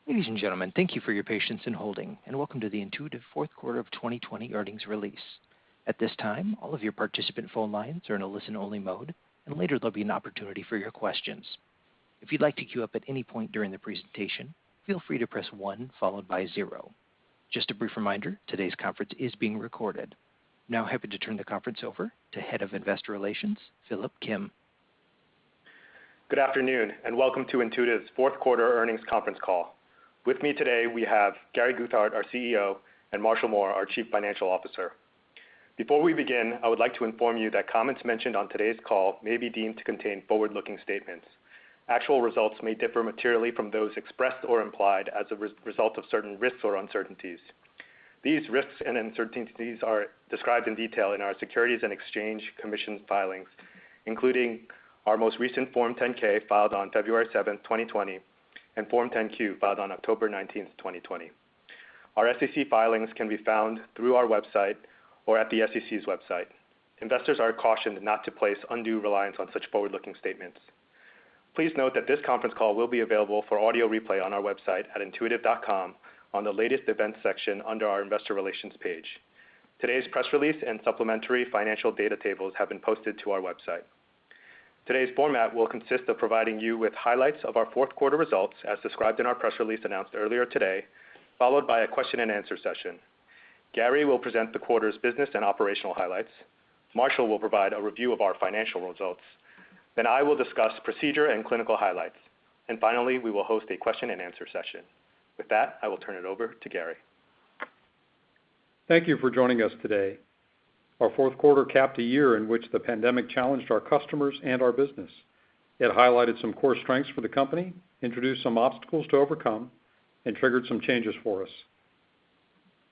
Ladies and gentlemen, thank you for your patience in holding, and welcome to the Intuitive fourth quarter of 2020 earnings release. At this time, all of your participant phone lines are in a listen-only mode, and later there'll be an opportunity for your questions. If you'd like to queue up at any point during the presentation, feel free to press 1 followed by 0. Just a brief reminder, today's conference is being recorded. Now happy to turn the conference over to Head of Investor Relations, Philip Kim. Good afternoon, and welcome to Intuitive's fourth quarter earnings conference call. With me today, we have Gary Guthart, our CEO, and Marshall Mohr, our Chief Financial Officer. Before we begin, I would like to inform you that comments mentioned on today's call may be deemed to contain forward-looking statements. Actual results may differ materially from those expressed or implied as a result of certain risks or uncertainties. These risks and uncertainties are described in detail in our Securities and Exchange Commission filings, including our most recent Form 10-K filed on February 7, 2020, and Form 10-Q filed on October 19, 2020. Our SEC filings can be found through our website or at the SEC's website. Investors are cautioned not to place undue reliance on such forward-looking statements. Please note that this conference call will be available for audio replay on our website at intuitive.com on the latest events section under our Investor Relations page. Today's press release and supplementary financial data tables have been posted to our website. Today's format will consist of providing you with highlights of our fourth quarter results as described in our press release announced earlier today, followed by a question and answer session. Gary will present the quarter's business and operational highlights. Marshall will provide a review of our financial results. Then I will discuss procedure and clinical highlights. And finally, we will host a question and answer session. With that, I will turn it over to Gary. Thank you for joining us today. Our fourth quarter capped a year in which the pandemic challenged our customers and our business. It highlighted some core strengths for the company, introduced some obstacles to overcome, and triggered some changes for us.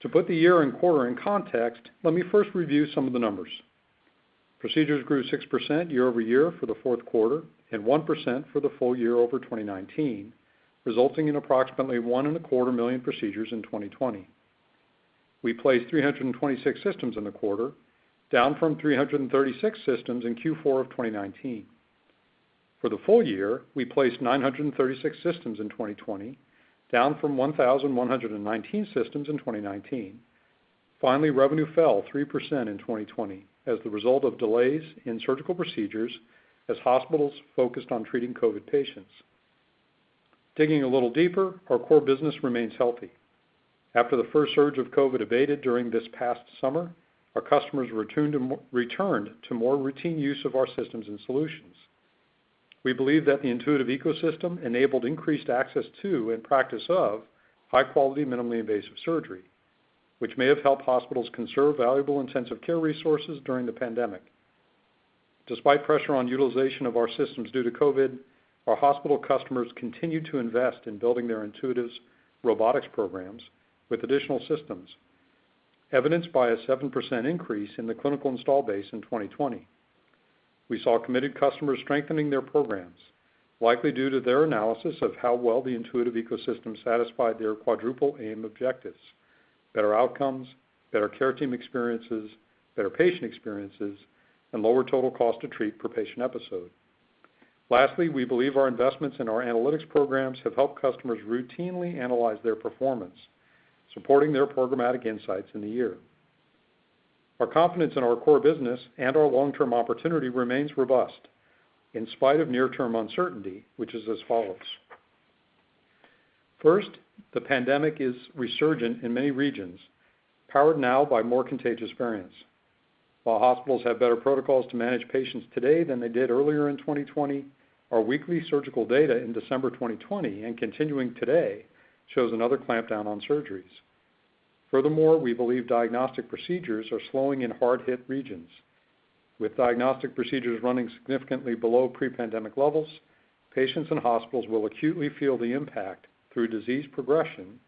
To put the year and quarter in context, let me first review some of the numbers. Procedures grew 6% year over year for the fourth quarter and 1% for the full year over 2019, resulting in approximately 1.25 million procedures in 2020. We placed 326 systems in the quarter, down from 336 systems in Q4 of 2019. For the full year, we placed 936 systems in 2020, down from 1,119 systems in 2019. Finally, revenue fell 3% in 2020 as the result of delays in surgical procedures as hospitals focused on treating COVID patients. Digging a little deeper, our core business remains healthy. After the first surge of COVID abated during this past summer, our customers returned to more routine use of our systems and solutions. We believe that the Intuitive ecosystem enabled increased access to and practice of high-quality, minimally invasive surgery, which may have helped hospitals conserve valuable intensive care resources during the pandemic. Despite pressure on utilization of our systems due to COVID, our hospital customers continue to invest in building their Intuitive's robotics programs with additional systems, evidenced by a 7% increase in the clinical install base in 2020. We saw committed customers strengthening their programs, likely due to their analysis of how well the Intuitive ecosystem satisfied their quadruple aim objectives: better outcomes, better care team experiences, better patient experiences, and lower total cost to treat per patient episode. Lastly, we believe our investments in our analytics programs have helped customers routinely analyze their performance, supporting their programmatic insights in the year. Our confidence in our core business and our long-term opportunity remains robust, in spite of near-term uncertainty, which is as follows. First, the pandemic is resurgent in many regions, powered now by more contagious variants. While hospitals have better protocols to manage patients today than they did earlier in 2020, our weekly surgical data in December 2020 and continuing today shows another clampdown on surgeries. Furthermore, we believe diagnostic procedures are slowing in hard-hit regions. With diagnostic procedures running significantly below pre-pandemic levels, patients and hospitals will acutely feel the impact through disease progression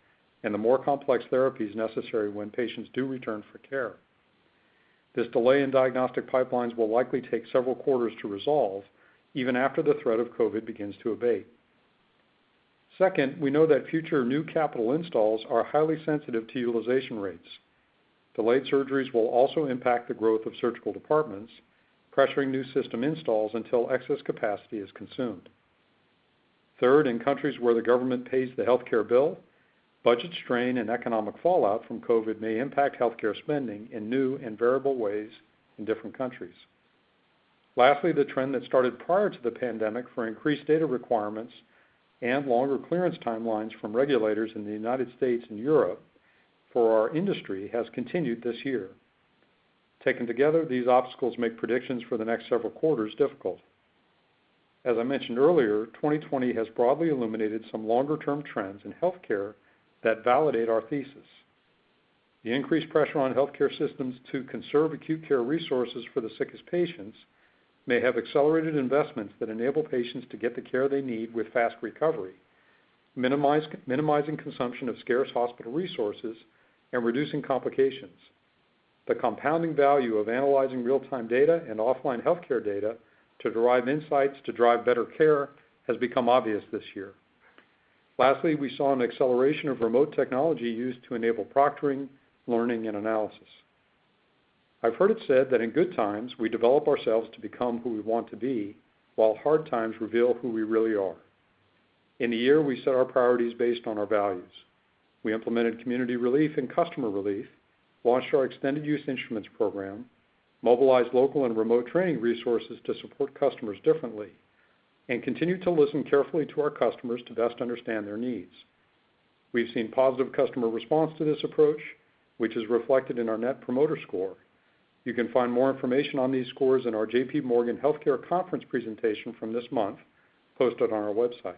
and the more complex therapies necessary when patients do return for care. This delay in diagnostic pipelines will likely take several quarters to resolve, even after the threat of COVID begins to abate. Second, we know that future new capital installs are highly sensitive to utilization rates. Delayed surgeries will also impact the growth of surgical departments, pressuring new system installs until excess capacity is consumed. Third, in countries where the government pays the healthcare bill, budget strain and economic fallout from COVID may impact healthcare spending in new and variable ways in different countries. Lastly, the trend that started prior to the pandemic for increased data requirements and longer clearance timelines from regulators in the United States and Europe for our industry has continued this year. Taken together, these obstacles make predictions for the next several quarters difficult. As I mentioned earlier, 2020 has broadly illuminated some longer-term trends in healthcare that validate our thesis. The increased pressure on healthcare systems to conserve acute care resources for the sickest patients may have accelerated investments that enable patients to get the care they need with fast recovery, minimizing consumption of scarce hospital resources and reducing complications. The compounding value of analyzing real-time data and offline healthcare data to derive insights to drive better care has become obvious this year. Lastly, we saw an acceleration of remote technology used to enable proctoring, learning, and analysis. I've heard it said that in good times, we develop ourselves to become who we want to be, while hard times reveal who we really are. In the year, we set our priorities based on our values. We implemented community relief and customer relief, launched our extended use instruments program, mobilized local and remote training resources to support customers differently, and continued to listen carefully to our customers to best understand their needs. We've seen positive customer response to this approach, which is reflected in our Net Promoter Score. You can find more information on these scores in our J.P. Morgan Healthcare Conference presentation from this month, posted on our website.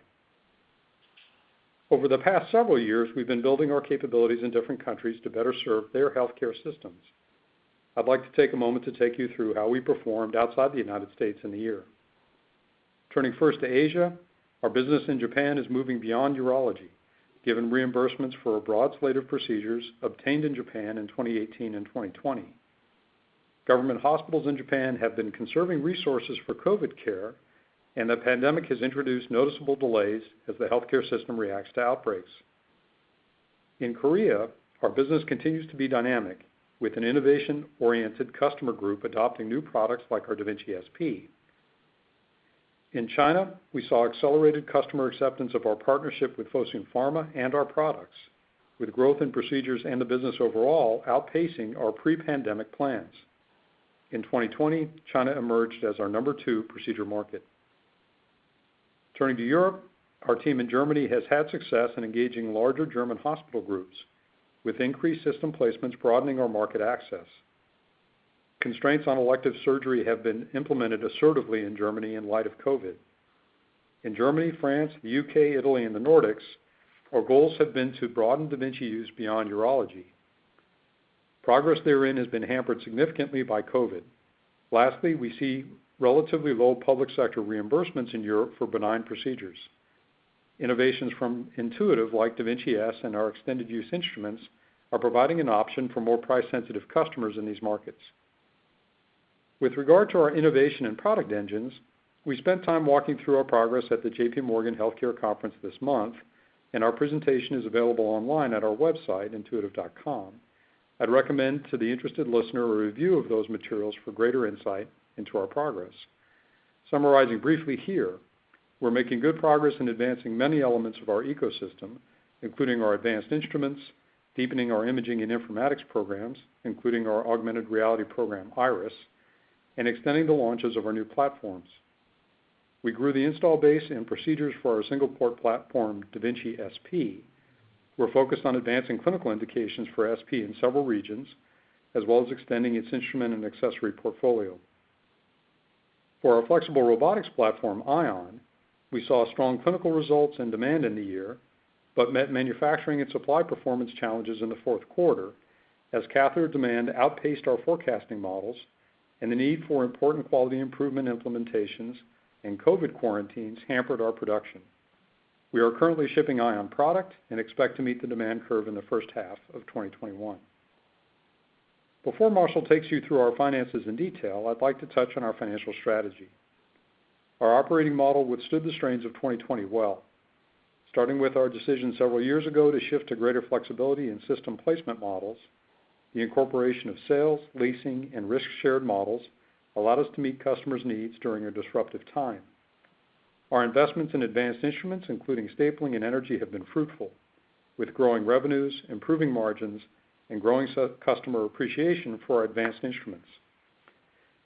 Over the past several years, we've been building our capabilities in different countries to better serve their healthcare systems. I'd like to take a moment to take you through how we performed outside the United States in the year. Turning first to Asia, our business in Japan is moving beyond urology, given reimbursements for a broad slate of procedures obtained in Japan in 2018 and 2020. Government hospitals in Japan have been conserving resources for COVID care, and the pandemic has introduced noticeable delays as the healthcare system reacts to outbreaks. In Korea, our business continues to be dynamic, with an innovation-oriented customer group adopting new products like our da Vinci SP. In China, we saw accelerated customer acceptance of our partnership with Fosun Pharma and our products, with growth in procedures and the business overall outpacing our pre-pandemic plans. In 2020, China emerged as our number 2 procedure market. Turning to Europe, our team in Germany has had success in engaging larger German hospital groups, with increased system placements broadening our market access. Constraints on elective surgery have been implemented assertively in Germany in light of COVID. In Germany, France, the UK, Italy, and the Nordics, our goals have been to broaden da Vinci use beyond urology. Progress therein has been hampered significantly by COVID. Lastly, we see relatively low public sector reimbursements in Europe for benign procedures. Innovations from Intuitive like da Vinci S and our extended use instruments are providing an option for more price-sensitive customers in these markets. With regard to our innovation and product engines, we spent time walking through our progress at the J.P. Morgan Healthcare Conference this month, and our presentation is available online at our website, intuitive.com. I'd recommend to the interested listener a review of those materials for greater insight into our progress. Summarizing briefly here, we're making good progress in advancing many elements of our ecosystem, including our advanced instruments, deepening our imaging and informatics programs, including our augmented reality program, IRIS, and extending the launches of our new platforms. We grew the install base and procedures for our single-port platform, da Vinci SP. We're focused on advancing clinical indications for SP in several regions, as well as extending its instrument and accessory portfolio. For our flexible robotics platform, Ion, we saw strong clinical results and demand in the year, but met manufacturing and supply performance challenges in the fourth quarter as catheter demand outpaced our forecasting models and the need for important quality improvement implementations and COVID quarantines hampered our production. We are currently shipping Ion product and expect to meet the demand curve in the first half of 2021. Before Marshall takes you through our finances in detail, I'd like to touch on our financial strategy. Our operating model withstood the strains of 2020 well. Starting with our decision several years ago to shift to greater flexibility in system placement models, the incorporation of sales, leasing, and risk-shared models allowed us to meet customers' needs during a disruptive time. Our investments in advanced instruments, including stapling and energy, have been fruitful, with growing revenues, improving margins, and growing customer appreciation for our advanced instruments.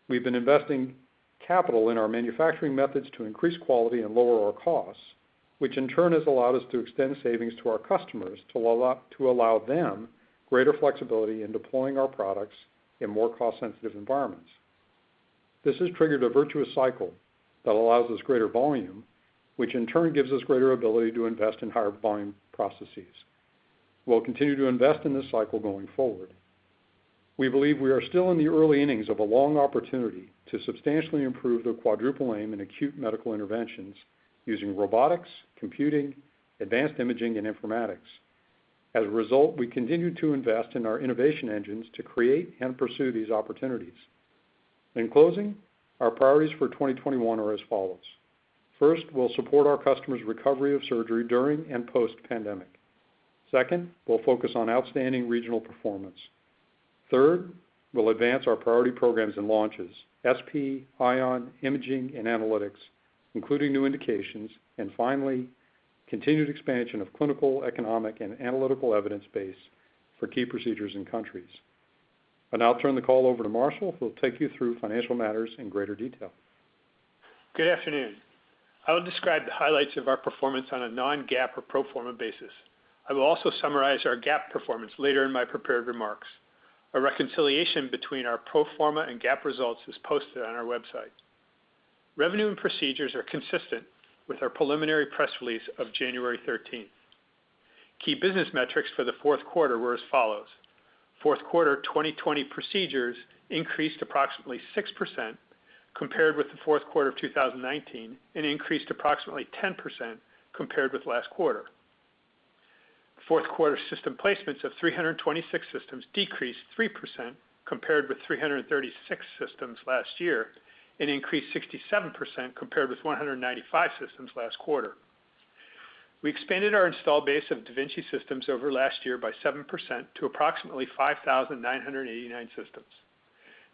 We've been investing capital in our manufacturing methods to increase quality and lower our costs, which in turn has allowed us to extend savings to our customers to allow them greater flexibility in deploying our products in more cost-sensitive environments. This has triggered a virtuous cycle that allows us greater volume, which in turn gives us greater ability to invest in higher volume processes. We'll continue to invest in this cycle going forward. We believe we are still in the early innings of a long opportunity to substantially improve the quadruple aim in acute medical interventions using robotics, computing, advanced imaging, and informatics. As a result, we continue to invest in our innovation engines to create and pursue these opportunities. In closing, our priorities for 2021 are as follows. First, we'll support our customers' recovery of surgery during and post-pandemic. Second, we'll focus on outstanding regional performance. Third, we'll advance our priority programs and launches, SP, Ion, imaging, and analytics, including new indications. And finally, continued expansion of clinical, economic, and analytical evidence base for key procedures and countries. I'll now turn the call over to Marshall, who will take you through financial matters in greater detail. Good afternoon. I will describe the highlights of our performance on a non-GAAP or pro forma basis. I will also summarize our GAAP performance later in my prepared remarks. A reconciliation between our pro forma and GAAP results is posted on our website. Revenue and procedures are consistent with our preliminary press release of January 13th. Key business metrics for the fourth quarter were as follows. Fourth quarter 2020 procedures increased approximately 6% compared with the fourth quarter of 2019 and increased approximately 10% compared with last quarter. Fourth quarter system placements of 326 systems decreased 3% compared with 336 systems last year and increased 67% compared with 195 systems last quarter. We expanded our install base of da Vinci systems over last year by 7% to approximately 5,989 systems.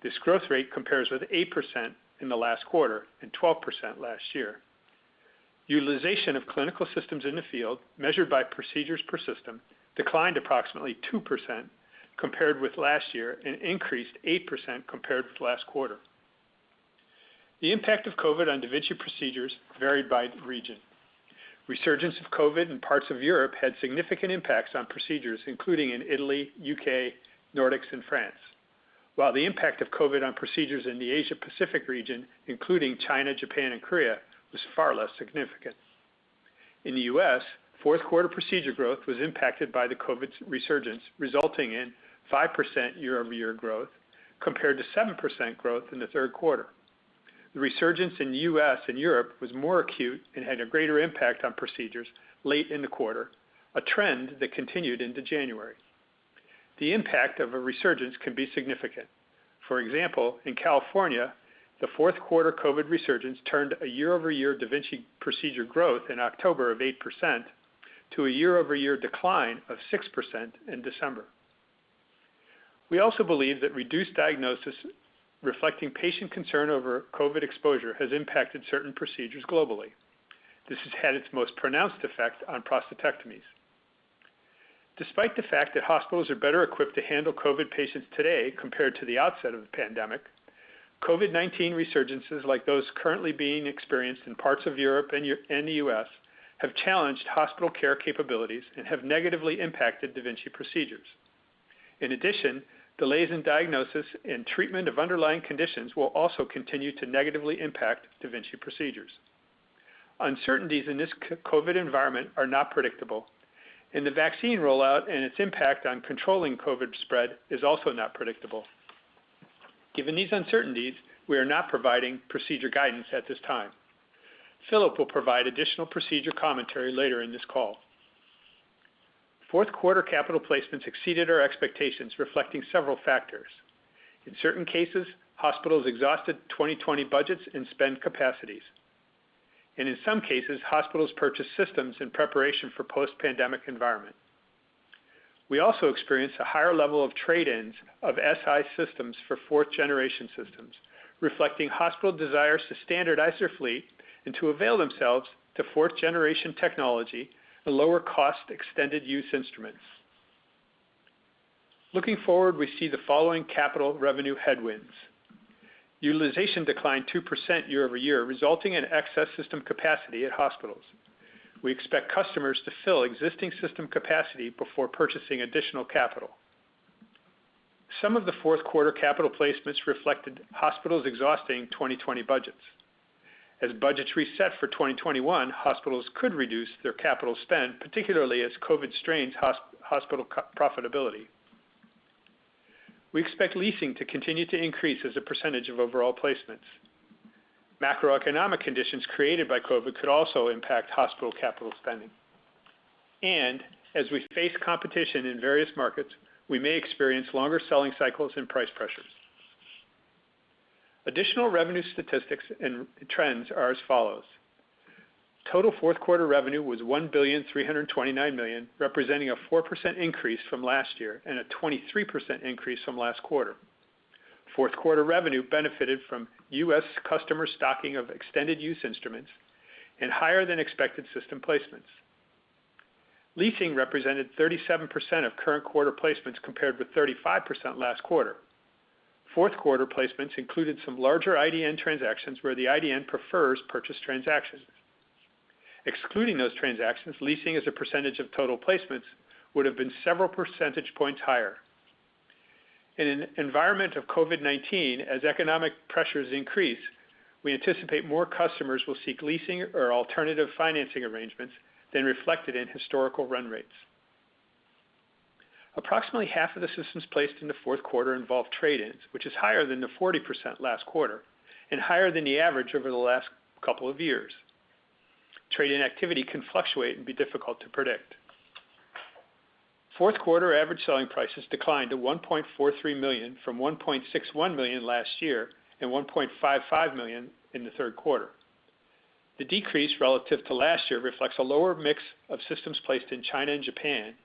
This growth rate compares with 8% in the last quarter and 12% last year. Utilization of clinical systems in the field, measured by procedures per system, declined approximately 2% compared with last year and increased 8% compared with last quarter. The impact of COVID on da Vinci procedures varied by region. Resurgence of COVID in parts of Europe had significant impacts on procedures, including in Italy, UK, Nordics, and France. While the impact of COVID on procedures in the Asia-Pacific region, including China, Japan, and Korea, was far less significant. In the U.S., fourth quarter procedure growth was impacted by the COVID resurgence, resulting in 5% year-over-year growth compared to 7% growth in the third quarter. The resurgence in the U.S. and Europe was more acute and had a greater impact on procedures late in the quarter, a trend that continued into January. The impact of a resurgence can be significant. For example, in California, the fourth quarter COVID resurgence turned a year-over-year da Vinci procedure growth in October of 8% to a year-over-year decline of 6% in December. We also believe that reduced diagnosis reflecting patient concern over COVID exposure has impacted certain procedures globally. This has had its most pronounced effect on prostatectomies. Despite the fact that hospitals are better equipped to handle COVID patients today compared to the outset of the pandemic, COVID-19 resurgences like those currently being experienced in parts of Europe and the US have challenged hospital care capabilities and have negatively impacted da Vinci procedures. In addition, delays in diagnosis and treatment of underlying conditions will also continue to negatively impact da Vinci procedures. Uncertainties in this COVID environment are not predictable, and the vaccine rollout and its impact on controlling COVID spread is also not predictable. Given these uncertainties, we are not providing procedure guidance at this time. Philip will provide additional procedure commentary later in this call. Fourth quarter capital placements exceeded our expectations, reflecting several factors. In certain cases, hospitals exhausted 2020 budgets and spend capacities. And in some cases, hospitals purchased systems in preparation for post-pandemic environment. We also experienced a higher level of trade-ins of SI systems for fourth-generation systems, reflecting hospital desires to standardize their fleet and to avail themselves to fourth-generation technology and lower-cost extended-use instruments. Looking forward, we see the following capital revenue headwinds. Utilization declined 2% year-over-year, resulting in excess system capacity at hospitals. We expect customers to fill existing system capacity before purchasing additional capital. Some of the fourth quarter capital placements reflected hospitals exhausting 2020 budgets. As budgets reset for 2021, hospitals could reduce their capital spend, particularly as COVID strains hospital profitability. We expect leasing to continue to increase as a percentage of overall placements. Macroeconomic conditions created by COVID could also impact hospital capital spending. And as we face competition in various markets, we may experience longer selling cycles and price pressures. Additional revenue statistics and trends are as follows. Total fourth quarter revenue was $1,329 million, representing a 4% increase from last year and a 23% increase from last quarter. Fourth quarter revenue benefited from U.S. customer stocking of extended use instruments and higher than expected system placements. Leasing represented 37% of current quarter placements compared with 35% last quarter. Fourth quarter placements included some larger IDN transactions where the IDN prefers purchase transactions. Excluding those transactions, leasing as a percentage of total placements would have been several percentage points higher. In an environment of COVID-19, as economic pressures increase, we anticipate more customers will seek leasing or alternative financing arrangements than reflected in historical run rates. Approximately half of the systems placed in the fourth quarter involved trade-ins, which is higher than the 40% last quarter and higher than the average over the last couple of years. Trade-in activity can fluctuate and be difficult to predict. Fourth quarter average selling prices declined to $1.43 million from $1.61 million last year and $1.55 million in the third quarter. The decrease relative to last year reflects a lower mix of systems placed in China and Japan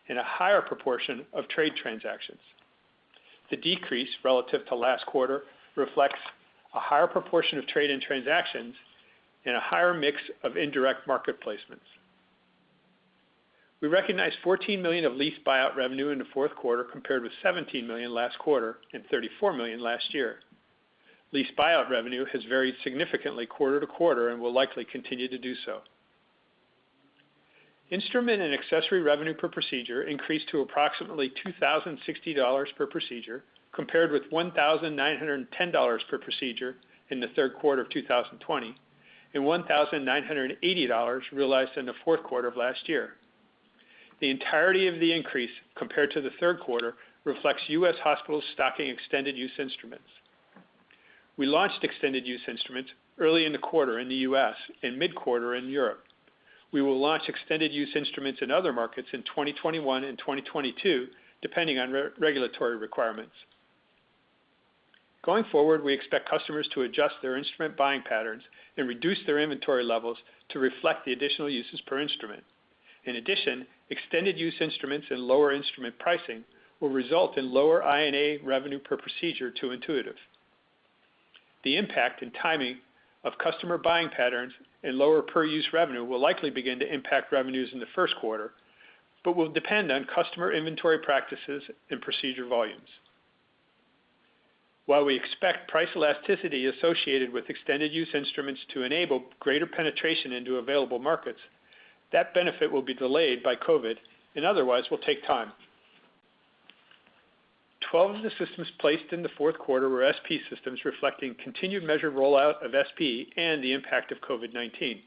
and a higher proportion of trade transactions. The decrease relative to last quarter reflects a higher proportion of trade-in transactions and a higher mix of indirect market placements. We recognized $14 million of lease buyout revenue in the fourth quarter compared with $17 million last quarter and $34 million last year. Lease buyout revenue has varied significantly quarter to quarter and will likely continue to do so. Instrument and accessory revenue per procedure increased to approximately $2,060 per procedure compared with $1,910 per procedure in the third quarter of 2020 and $1,980 realized in the fourth quarter of last year. The entirety of the increase compared to the third quarter reflects U.S. hospitals stocking extended use instruments. We launched extended use instruments early in the quarter in the U.S. and mid-quarter in Europe. We will launch extended use instruments in other markets in 2021 and 2022, depending on regulatory requirements. Going forward, we expect customers to adjust their instrument buying patterns and reduce their inventory levels to reflect the additional uses per instrument. In addition, extended use instruments and lower instrument pricing will result in lower I&A revenue per procedure to Intuitive. The impact and timing of customer buying patterns and lower per-use revenue will likely begin to impact revenues in the first quarter, but will depend on customer inventory practices and procedure volumes. While we expect price elasticity associated with extended use instruments to enable greater penetration into available markets, that benefit will be delayed by COVID and otherwise will take time. 12 of the systems placed in the fourth quarter were SP systems reflecting continued measured rollout of SP and the impact of COVID-19.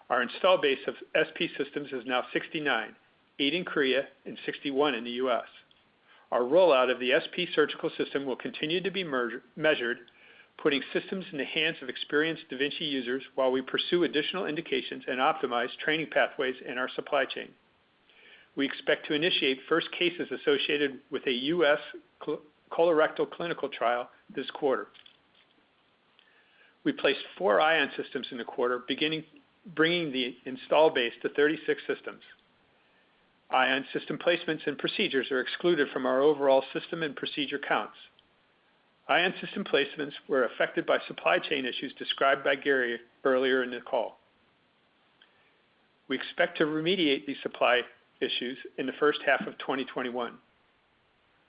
Our install base of SP systems is now 69, 8 in Korea and 61 in the U.S. Our rollout of the SP surgical system will continue to be measured, putting systems in the hands of experienced da Vinci users while we pursue additional indications and optimize training pathways in our supply chain. We expect to initiate first cases associated with a U.S. colorectal clinical trial this quarter. We placed 4 Ion systems in the quarter, bringing the install base to 36 systems. Ion system placements and procedures are excluded from our overall system and procedure counts. Ion system placements were affected by supply chain issues described by Gary earlier in the call. We expect to remediate these supply issues in the first half of 2021.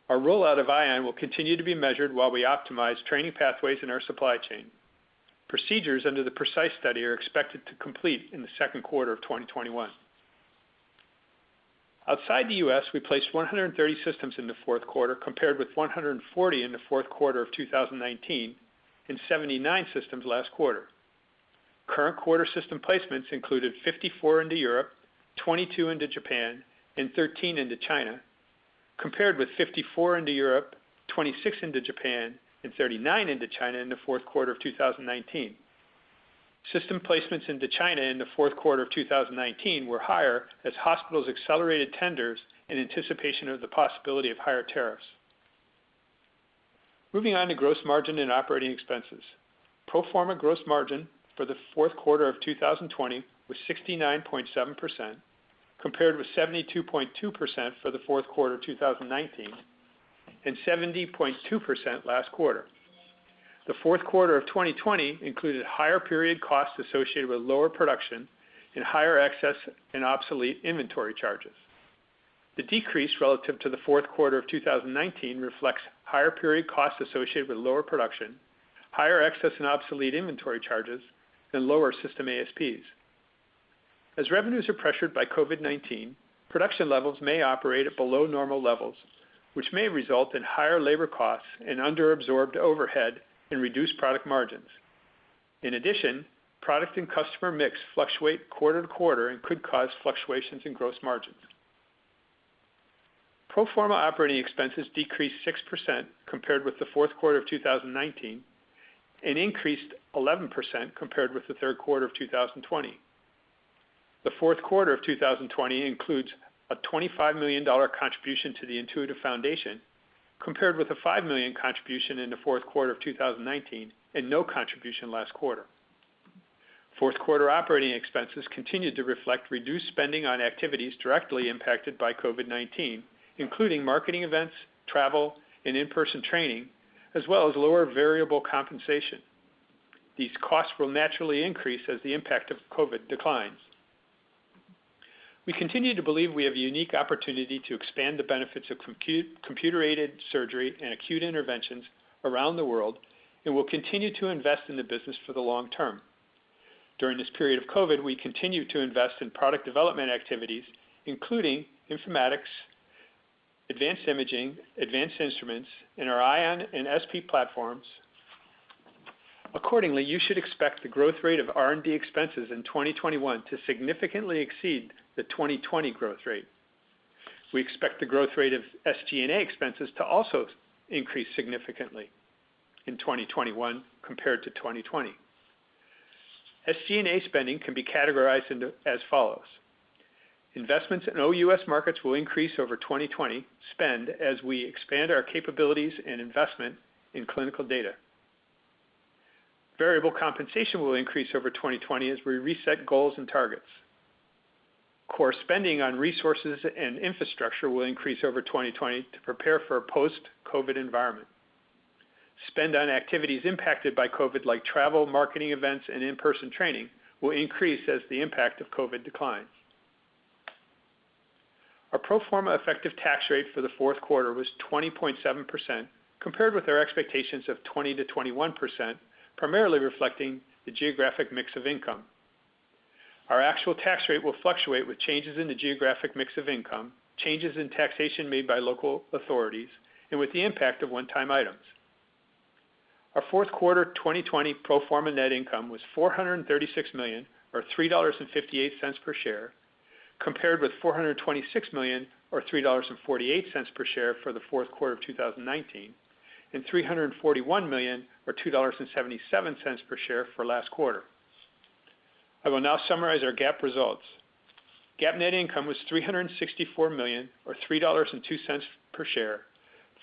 Our rollout of Ion will continue to be measured while we optimize training pathways in our supply chain. Procedures under the PRECISE study are expected to complete in the second quarter of 2021. Outside the U.S., we placed 130 systems in the fourth quarter, compared with 140 in the fourth quarter of 2019 and 79 systems last quarter. Current quarter system placements included 54 into Europe, 22 into Japan, and 13 into China, compared with 54 into Europe, 26 into Japan, and 39 into China in the fourth quarter of 2019. System placements into China in the fourth quarter of 2019 were higher as hospitals accelerated tenders in anticipation of the possibility of higher tariffs. Moving on to gross margin and operating expenses. Pro forma gross margin for the fourth quarter of 2020 was 69.7%, compared with 72.2% for the fourth quarter 2019 and 70.2% last quarter. The fourth quarter of 2020 included higher period costs associated with lower production and higher excess and obsolete inventory charges. The decrease relative to the fourth quarter of 2019 reflects higher period costs associated with lower production, higher excess and obsolete inventory charges, and lower system ASPs. As revenues are pressured by COVID-19, production levels may operate at below normal levels, which may result in higher labor costs and under-absorbed overhead and reduced product margins. In addition, product and customer mix fluctuate quarter to quarter and could cause fluctuations in gross margins. Pro forma operating expenses decreased 6% compared with the fourth quarter of 2019 and increased 11% compared with the third quarter of 2020. The fourth quarter of 2020 includes a $25 million contribution to the Intuitive Foundation, compared with a $5 million contribution in the fourth quarter of 2019 and no contribution last quarter. Fourth quarter operating expenses continued to reflect reduced spending on activities directly impacted by COVID-19, including marketing events, travel, and in-person training, as well as lower variable compensation. These costs will naturally increase as the impact of COVID declines. We continue to believe we have a unique opportunity to expand the benefits of computer-aided surgery and acute interventions around the world, and will continue to invest in the business for the long term. During this period of COVID, we continue to invest in product development activities, including informatics, advanced imaging, advanced instruments, and our Ion and SP platforms. Accordingly, you should expect the growth rate of R&D expenses in 2021 to significantly exceed the 2020 growth rate. We expect the growth rate of SG&A expenses to also increase significantly in 2021 compared to 2020. SG&A spending can be categorized into as follows. Investments in OUS markets will increase over 2020 spend as we expand our capabilities and investment in clinical data. Variable compensation will increase over 2020 as we reset goals and targets. Core spending on resources and infrastructure will increase over 2020 to prepare for a post-COVID environment. Spend on activities impacted by COVID like travel, marketing events, and in-person training will increase as the impact of COVID declines. Our pro forma effective tax rate for the fourth quarter was 20.7%, compared with our expectations of 20 to 21%, primarily reflecting the geographic mix of income. Our actual tax rate will fluctuate with changes in the geographic mix of income, changes in taxation made by local authorities, and with the impact of one-time items. Our fourth quarter 2020 pro forma net income was $436 million, or $3.58 per share, compared with $426 million, or $3.48 per share for the fourth quarter of 2019, and $341 million, or $2.77 per share for last quarter. I will now summarize our GAAP results. GAAP net income was $364 million, or $3.02 per share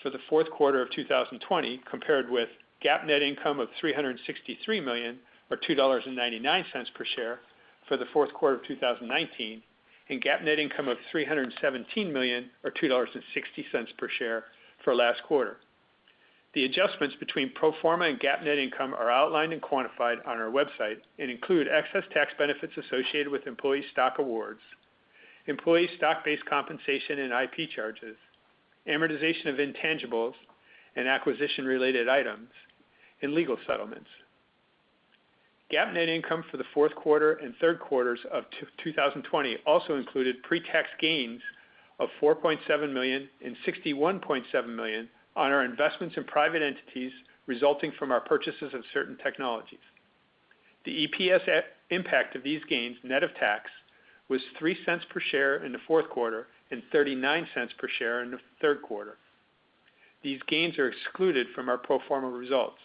for the fourth quarter of 2020, compared with GAAP net income of $363 million, or $2.99 per share for the fourth quarter of 2019, and GAAP net income of $317 million, or $2.60 per share for last quarter. The adjustments between pro forma and GAAP net income are outlined and quantified on our website and include excess tax benefits associated with employee stock awards, employee stock-based compensation and IP charges, amortization of intangibles and acquisition-related items, and legal settlements. GAAP net income for the fourth quarter and third quarters of 2020 also included pre-tax gains of $4.7 million and $61.7 million on our investments in private entities resulting from our purchases of certain technologies. The EPS impact of these gains, net of tax, was 3 cents per share in the fourth quarter and 39 cents per share in the third quarter. These gains are excluded from our pro forma results.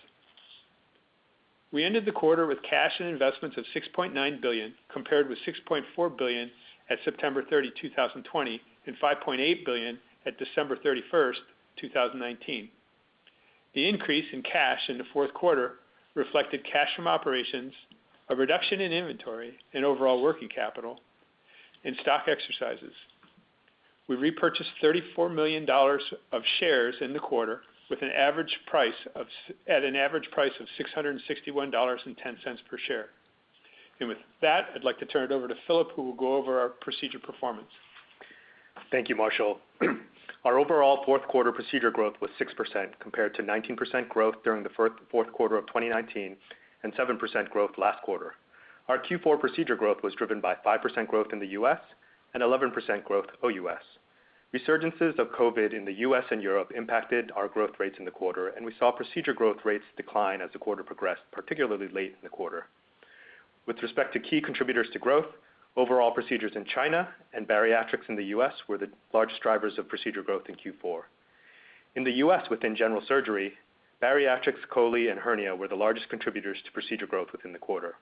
We ended the quarter with cash and investments of $6.9 billion, compared with $6.4 billion at September 30, 2020, and $5.8 billion at December 31, 2019. The increase in cash in the fourth quarter reflected cash from operations, a reduction in inventory and overall working capital, and stock exercises. We repurchased $34 million of shares in the quarter with an average price of $661.10 per share. And with that, I'd like to turn it over to Philip, who will go over our procedure performance. Thank you, Marshall. Our overall fourth quarter procedure growth was 6% compared to 19% growth during the fourth quarter of 2019 and 7% growth last quarter. Our Q4 procedure growth was driven by 5% growth in the U.S. and 11% growth OUS. Resurgences of COVID in the U.S. and Europe impacted our growth rates in the quarter, and we saw procedure growth rates decline as the quarter progressed, particularly late in the quarter. With respect to key contributors to growth, overall procedures in China and bariatrics in the U.S. were the largest drivers of procedure growth in Q4. In the U.S. within general surgery, bariatrics, chole, and hernia were the largest contributors to procedure growth within the quarter.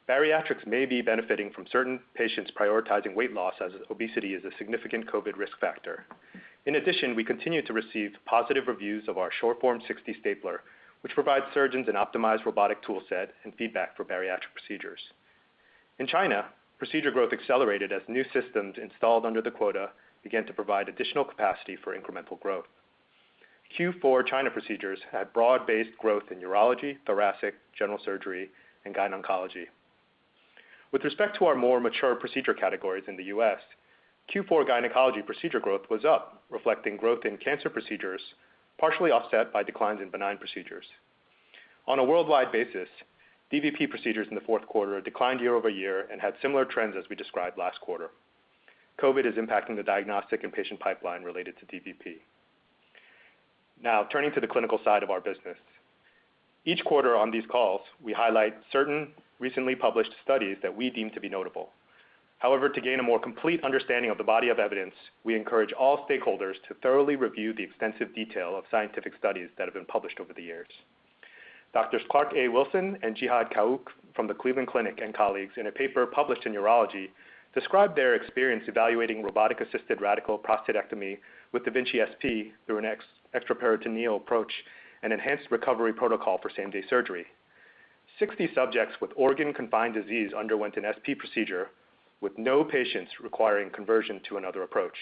Bariatrics may be benefiting from certain patients prioritizing weight loss, as obesity is a significant COVID risk factor. In addition, we continue to receive positive reviews of our Short-Form 60 stapler, which provides surgeons an optimized robotic toolset and feedback for bariatric procedures. In China, procedure growth accelerated as new systems installed under the quota began to provide additional capacity for incremental growth. Q4 China procedures had broad-based growth in urology, thoracic, general surgery, and gyn-oncology. With respect to our more mature procedure categories in the U.S., Q4 gynecology procedure growth was up, reflecting growth in cancer procedures, partially offset by declines in benign procedures. On a worldwide basis, DVP procedures in the fourth quarter declined year over year and had similar trends as we described last quarter. COVID is impacting the diagnostic and patient pipeline related to DVP. Now, turning to the clinical side of our business. Each quarter on these calls, we highlight certain recently published studies that we deem to be notable. However, to gain a more complete understanding of the body of evidence, we encourage all stakeholders to thoroughly review the extensive detail of scientific studies that have been published over the years. Doctors Clark A. Wilson and Jihad Kaouk from the Cleveland Clinic and colleagues in a paper published in Urology described their experience evaluating robotic-assisted radical prostatectomy with da Vinci SP through an extraperitoneal approach and enhanced recovery protocol for same-day surgery. 60 subjects with organ-confined disease underwent an SP procedure, with no patients requiring conversion to another approach.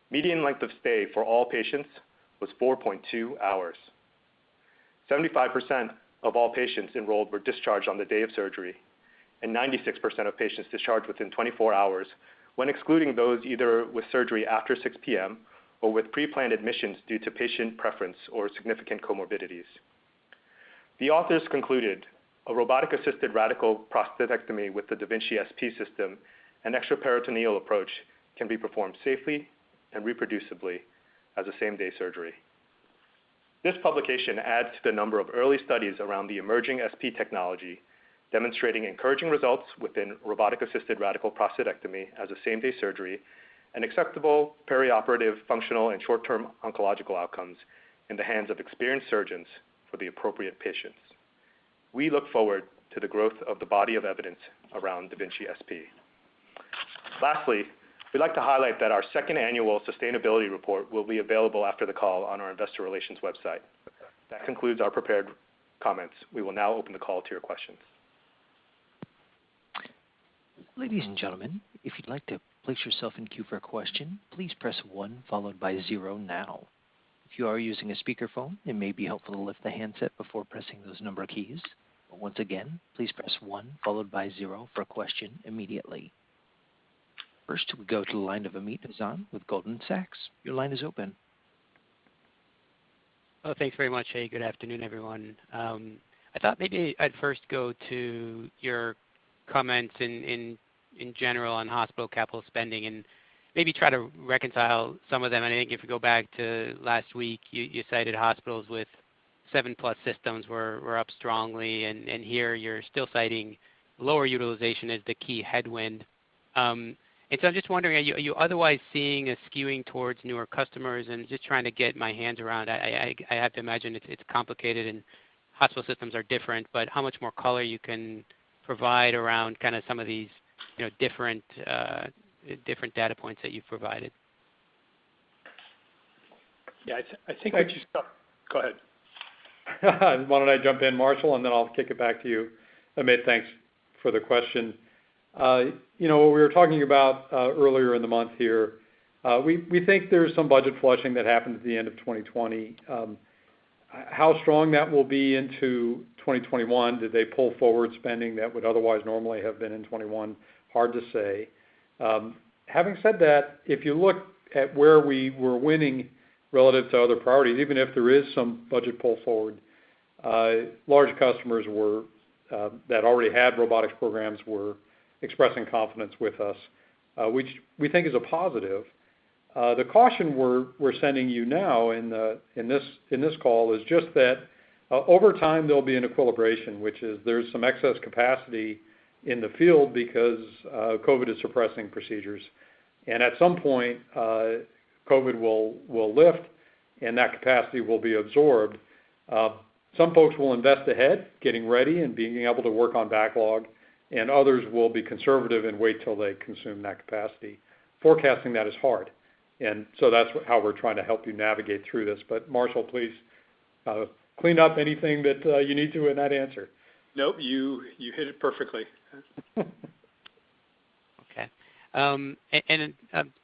Median length of stay for all patients was 4.2 hours. 75% of all patients enrolled were discharged on the day of surgery, and 96% of patients discharged within 24 hours, when excluding those either with surgery after 6 p.m. or with pre-planned admissions due to patient preference or significant comorbidities. The authors concluded a robotic-assisted radical prostatectomy with the da Vinci SP system and extraperitoneal approach can be performed safely and reproducibly as a same-day surgery. This publication adds to the number of early studies around the emerging SP technology, demonstrating encouraging results within robotic-assisted radical prostatectomy as a same-day surgery and acceptable perioperative, functional, and short-term oncological outcomes in the hands of experienced surgeons for the appropriate patients. We look forward to the growth of the body of evidence around da Vinci SP. Lastly, we'd like to highlight that our second annual sustainability report will be available after the call on our investor relations website. That concludes our prepared comments. We will now open the call to your questions. Ladies and gentlemen, if you'd like to place yourself in queue for a question, please press 1 followed by 0 now. If you are using a speakerphone, it may be helpful to lift the handset before pressing those number keys. But once again, please press 1 followed by 0 for a question immediately. First, we go to the line of Amit Hazan with Goldman Sachs. Your line is open. Oh, thanks very much. Hey, good afternoon, everyone. I thought maybe I'd first go to your comments in general on hospital capital spending and maybe try to reconcile some of them. And I think if you go back to last week, you cited hospitals with 7+ systems were up strongly, and here you're still citing lower utilization as the key headwind. And so I'm just wondering, are you otherwise seeing a skewing towards newer customers, and just trying to get my hands around? I have to imagine it's complicated and hospital systems are different, but how much more color you can provide around kind of some of these different data points that you've provided? Yeah, I think what you saw. Go ahead. Why don't I jump in, Marshall, and then I'll kick it back to you. Amit, thanks for the question. What we were talking about earlier in the month here, we think there's some budget flushing that happened at the end of 2020. How strong that will be into 2021, did they pull forward spending that would otherwise normally have been in 21? Hard to say. Having said that, if you look at where we were winning relative to other priorities, even if there is some budget pull forward, large customers that already had robotics programs were expressing confidence with us, which we think is a positive. The caution we're sending you now in this call is just that over time there'll be an equilibration, which is there's some excess capacity in the field because COVID is suppressing procedures, and at some point COVID will lift and that capacity will be absorbed. Some folks will invest ahead, getting ready and being able to work on backlog, and others will be conservative and wait till they consume that capacity. Forecasting that is hard, and so that's how we're trying to help you navigate through this. But Marshall, please clean up anything that you need to in that answer. Nope, you hit it perfectly. Okay. And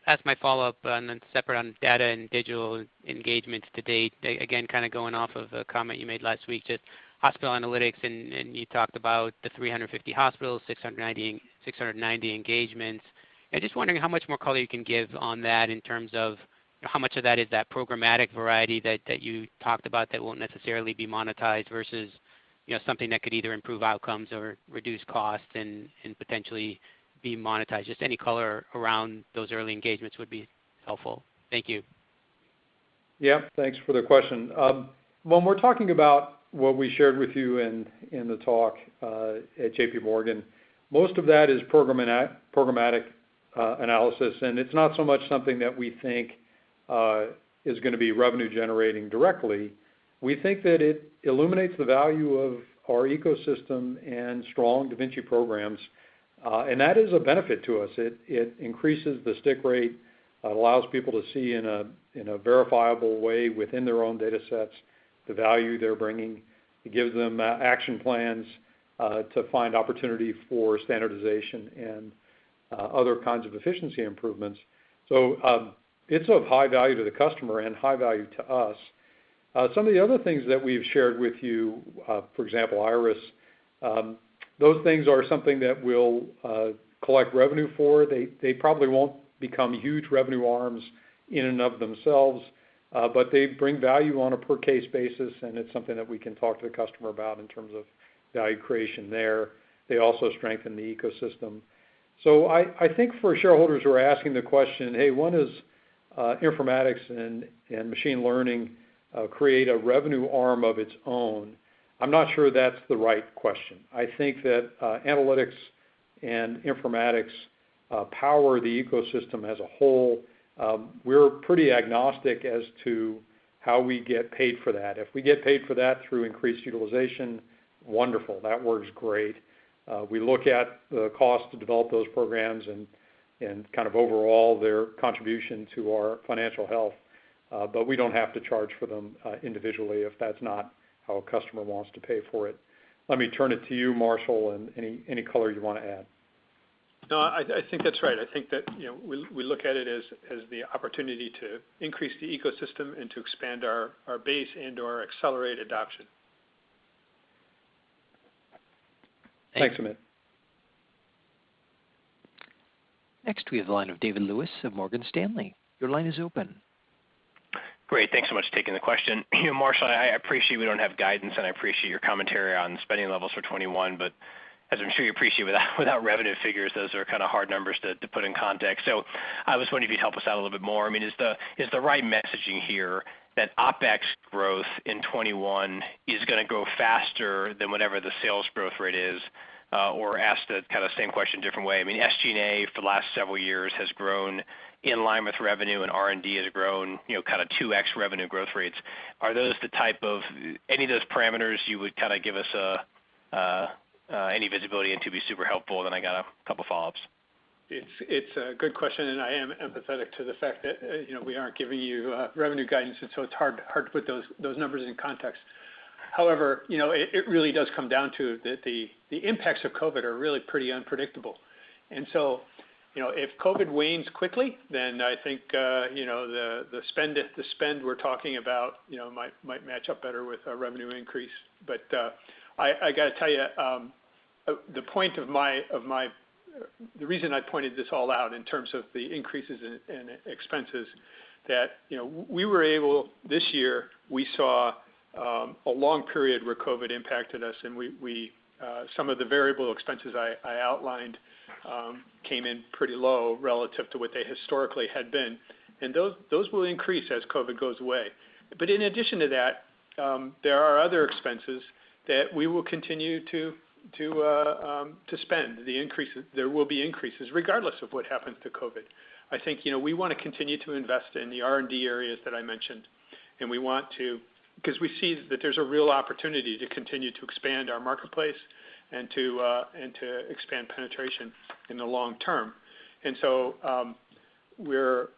as my follow-up, and then separate on data and digital engagements to date, again, kind of going off of a comment you made last week, just hospital analytics, and you talked about the 350 hospitals, 690 engagements. And just wondering how much more color you can give on that in terms of how much of that is that programmatic variety that you talked about that won't necessarily be monetized versus something that could either improve outcomes or reduce costs and potentially be monetized. Just any color around those early engagements would be helpful. Thank you. Yeah, thanks for the question. When we're talking about what we shared with you in the talk at JP Morgan, most of that is programmatic analysis, and it's not so much something that we think is going to be revenue generating directly. We think that it illuminates the value of our ecosystem and strong Da Vinci programs, and that is a benefit to us. It increases the stick rate, allows people to see in a verifiable way within their own data sets the value they're bringing. It gives them action plans to find opportunity for standardization and other kinds of efficiency improvements. So it's of high value to the customer and high value to us. Some of the other things that we've shared with you, for example, Iris, those things are something that we'll collect revenue for. They probably won't become huge revenue arms in and of themselves, but they bring value on a per case basis, and it's something that we can talk to the customer about in terms of value creation there. They also strengthen the ecosystem. So I think for shareholders who are asking the question, hey, when does informatics and machine learning create a revenue arm of its own? I'm not sure that's the right question. I think that analytics and informatics power the ecosystem as a whole. We're pretty agnostic as to how we get paid for that. If we get paid for that through increased utilization, wonderful, that works great. We look at the cost to develop those programs and kind of overall their contribution to our financial health, but we don't have to charge for them individually if that's not how a customer wants to pay for it. Let me turn it to you, Marshall, and any color you want to add. No, I think that's right. I think that we look at it as the opportunity to increase the ecosystem and to expand our base and/or accelerate adoption. Thanks, Amit. Next, we have the line of David Lewis of Morgan Stanley. Your line is open. Great. Thanks so much for taking the question. Marshall, I appreciate we don't have guidance, and I appreciate your commentary on spending levels for 21, but as I'm sure you appreciate, without revenue figures, those are kind of hard numbers to put in context. So I was wondering if you'd help us out a little bit more. I mean, is the right messaging here that OpEx growth in 21 is going to go faster than whatever the sales growth rate is? Or asked the kind of same question a different way. I mean, SG&A for the last several years has grown in line with revenue, and R&D has grown, kind of 2x revenue growth rates. Are those the type of any of those parameters you would kind of give us any visibility into? Be super helpful. Then I got a couple follow-ups. It's a good question, and I am empathetic to the fact that we aren't giving you revenue guidance, and so it's hard to put those numbers in context. However, it really does come down to that the impacts of COVID are really pretty unpredictable, and so if COVID wanes quickly, then I think the spend we're talking about might match up better with a revenue increase. But I got to tell you, the point of the reason I pointed this all out in terms of the increases in expenses, that we were able this year. We saw a long period where COVID impacted us, and we some of the variable expenses I outlined came in pretty low relative to what they historically had been, and those will increase as COVID goes away. But in addition to that, there are other expenses that we will continue to spend. There will be increases regardless of what happens to COVID. I think we want to continue to invest in the R&D areas that I mentioned, and we want to, because we see that there's a real opportunity to continue to expand our marketplace and to expand penetration in the long term. And so we're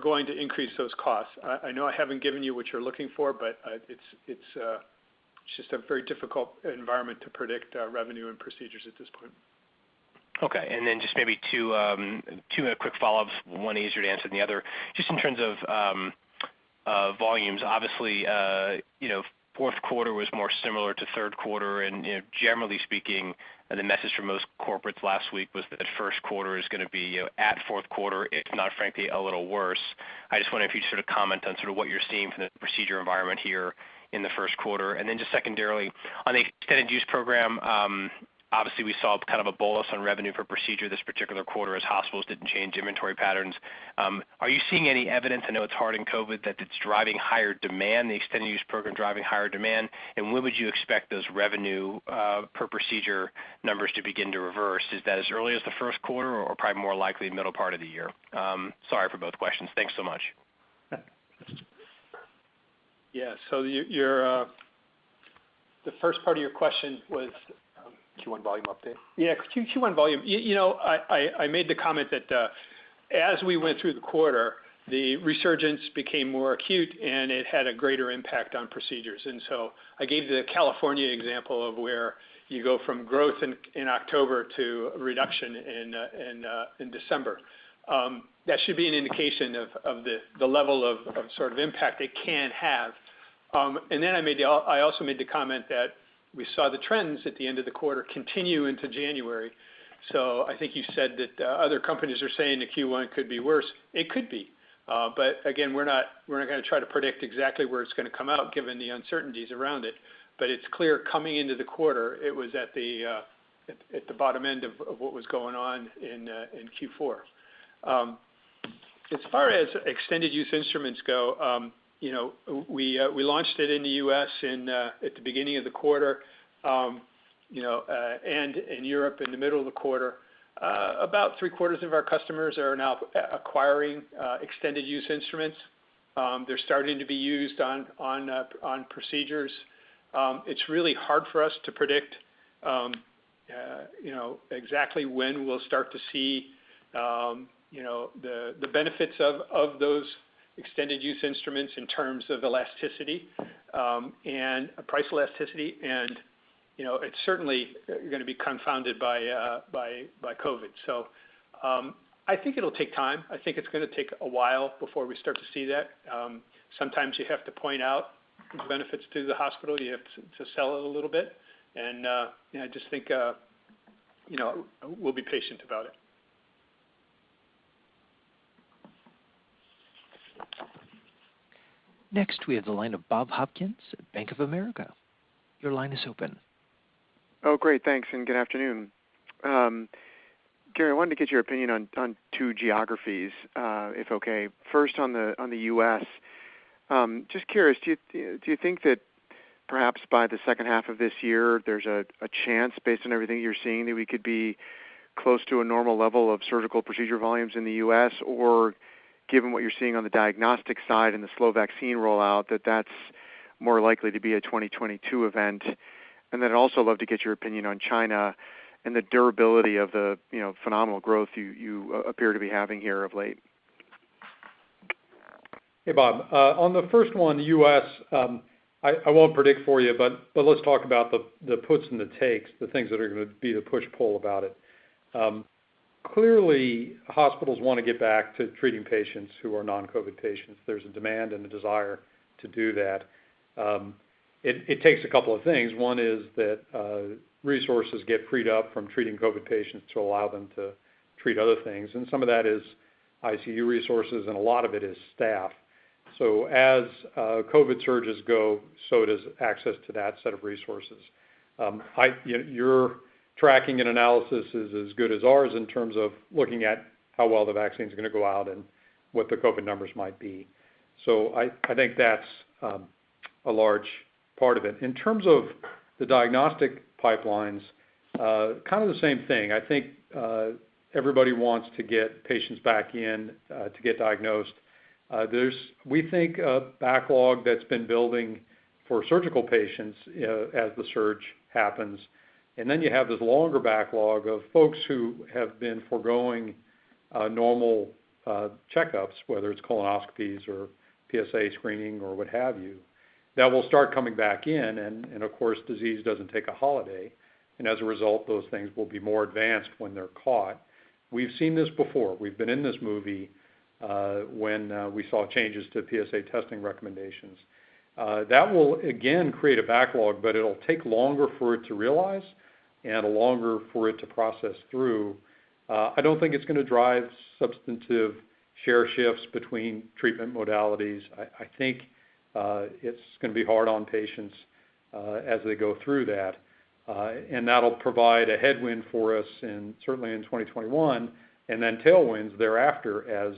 going to increase those costs. I know I haven't given you what you're looking for, but it's just a very difficult environment to predict revenue and procedures at this point. Okay, and then just maybe two quick follow-ups, one easier to answer than the other. Just in terms of volumes, obviously, fourth quarter was more similar to third quarter, and generally speaking, the message from most corporates last week was that first quarter is going to be at fourth quarter, if not frankly a little worse. I just wonder if you'd sort of comment on sort of what you're seeing from the procedure environment here in the first quarter, and then just secondarily on the extended use program. Obviously, we saw kind of a bolus on revenue per procedure this particular quarter as hospitals didn't change inventory patterns. Are you seeing any evidence, I know it's hard in COVID, that it's driving higher demand, the extended use program driving higher demand? And when would you expect those revenue per procedure numbers to begin to reverse? Is that as early as the first quarter or probably more likely middle part of the year? Sorry for both questions. Thanks so much. Yeah, so the first part of your question was Q1 volume update. Yeah, Q1 volume. I made the comment that as we went through the quarter, the resurgence became more acute and it had a greater impact on procedures. And so I gave the California example of where you go from growth in October to reduction in December. That should be an indication of the level of sort of impact it can have. And then I also made the comment that we saw the trends at the end of the quarter continue into January. So I think you said that other companies are saying the Q1 could be worse. It could be, but again, we're not going to try to predict exactly where it's going to come out given the uncertainties around it. But it's clear coming into the quarter, it was at the bottom end of what was going on in Q4. As far as extended use instruments go, we launched it in the U.S. at the beginning of the quarter, and in Europe in the middle of the quarter. About 3/4 of our customers are now acquiring extended use instruments. They're starting to be used on procedures. It's really hard for us to predict, exactly when we'll start to see, the benefits of those extended use instruments in terms of elasticity and price elasticity. And it's certainly going to be confounded by COVID. So I think it'll take time. I think it's going to take a while before we start to see that. Sometimes you have to point out the benefits to the hospital. You have to sell it a little bit. And I just think, we'll be patient about it. Next, we have the line of Bob Hopkins at Bank of America. Your line is open. Oh, great. Thanks, and good afternoon. Gary, I wanted to get your opinion on two geographies, if okay. First, on the U.S., just curious, do you think that perhaps by the second half of this year, there's a chance, based on everything you're seeing, that we could be close to a normal level of surgical procedure volumes in the U.S., or given what you're seeing on the diagnostic side and the slow vaccine rollout, that's more likely to be a 2022 event? And then I'd also love to get your opinion on China and the durability of the phenomenal growth you appear to be having here of late. Hey, Bob. On the first one, the U.S., I won't predict for you, but let's talk about the puts and the takes, the things that are going to be the push-pull about it. Clearly, hospitals want to get back to treating patients who are non-COVID patients. There's a demand and a desire to do that. It takes a couple of things. One is that resources get freed up from treating COVID patients to allow them to treat other things. And some of that is ICU resources, and a lot of it is staff. So as COVID surges go, so does access to that set of resources. Your tracking and analysis is as good as ours in terms of looking at how well the vaccine is going to go out and what the COVID numbers might be. So I think that's a large part of it. In terms of the diagnostic pipelines, kind of the same thing. I think everybody wants to get patients back in to get diagnosed. We think, a backlog that's been building for surgical patients as the surge happens. And then you have this longer backlog of folks who have been foregoing normal checkups, whether it's colonoscopies or PSA screening or what have you, that will start coming back in. And of course, disease doesn't take a holiday. And as a result, those things will be more advanced when they're caught. We've seen this before. We've been in this movie when we saw changes to PSA testing recommendations. That will, again, create a backlog, but it'll take longer for it to realize and longer for it to process through. I don't think it's going to drive substantive share shifts between treatment modalities. I think it's going to be hard on patients as they go through that. And that'll provide a headwind for us, certainly in 2021, and then tailwinds thereafter as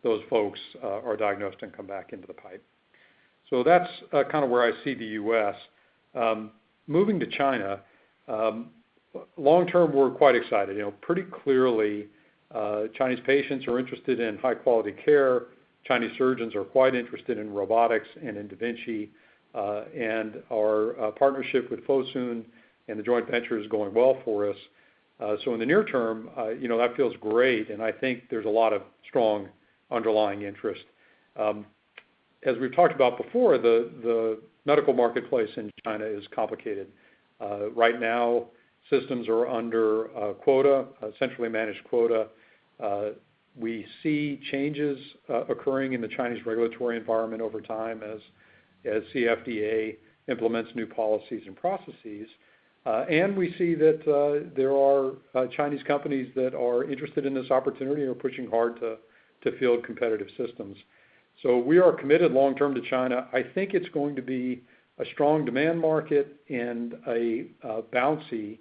those folks are diagnosed and come back into the pipe. So that's kind of where I see the U.S. Moving to China, long term, we're quite excited. Pretty clearly, Chinese patients are interested in high quality care. Chinese surgeons are quite interested in robotics and in Da Vinci, and our partnership with Fosun and the joint venture is going well for us. So in the near term, that feels great, and I think there's a lot of strong underlying interest. As we've talked about before, the medical marketplace in China is complicated. Right now, systems are under quota, centrally managed quota. We see changes occurring in the Chinese regulatory environment over time as CFDA implements new policies and processes. And we see that there are Chinese companies that are interested in this opportunity and are pushing hard to field competitive systems. So we are committed long-term to China. I think it's going to be a strong demand market and a bouncy,